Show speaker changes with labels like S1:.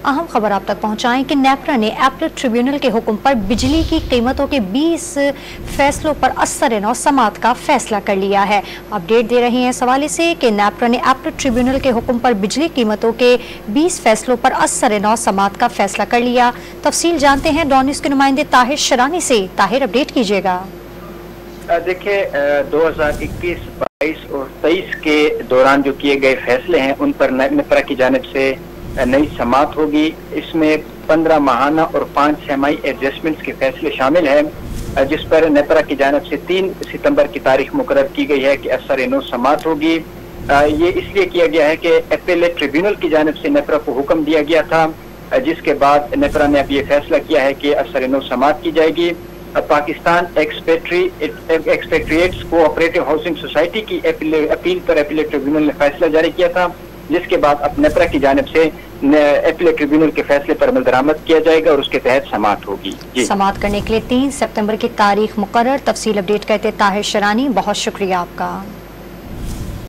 S1: अहम खबर आप तक पहुंचाएं कि नेपरा ने एपलेट ट्रिब्यूनल के हुक्म पर बिजली की कीमतों के 20 फैसलों पर असर-ए-नौ समात का फैसला कर लिया है। अपडेट दे रहे हैं इस हवाले से कि नेपरा ने एपलेट ट्रिब्यूनल के हुक्म पर बिजली कीमतों के 20 फैसलों पर असर-ए-नौ समात का फैसला कर लिया। तफसील जानते हैं डॉन न्यूज़ के नुमाइंदे ताहिर शरानी से। ताहिर, अपडेट कीजिएगा।
S2: देखिए, 2021, 22 और 23 के दौरान जो किए गए फैसले हैं उन पर नेपरा की जानिब से नई समात होगी। इसमें 15 माहाना और 5 छमाही एडजस्टमेंट्स के फैसले शामिल हैं, जिस पर नेपरा की जानिब से 3 सितंबर की तारीख मुकर्रर की गई है कि असर-ए-नौ समात होगी। ये इसलिए किया गया है कि एपेलेट ट्रिब्यूनल की जानिब से नेपरा को हुक्म दिया गया था, जिसके बाद नेपरा ने अब ये फैसला किया है कि असर-ए-नौ समात की जाएगी। Pakistan expatriates cooperative housing society की अपील पर एपेलेट ट्रिब्यूनल ने फैसला जारी किया था, जिसके बाद अब नेपरा की जानिब से एपेलेट ट्रिब्यूनल के फैसले पर अमल दरामद किया जाएगा और उसके तहत समात होगी।
S1: समात करने के लिए 3 सितंबर की तारीख मुकर्रर। तफसील अपडेट करते ताहिर शरानी, बहुत शुक्रिया आपका।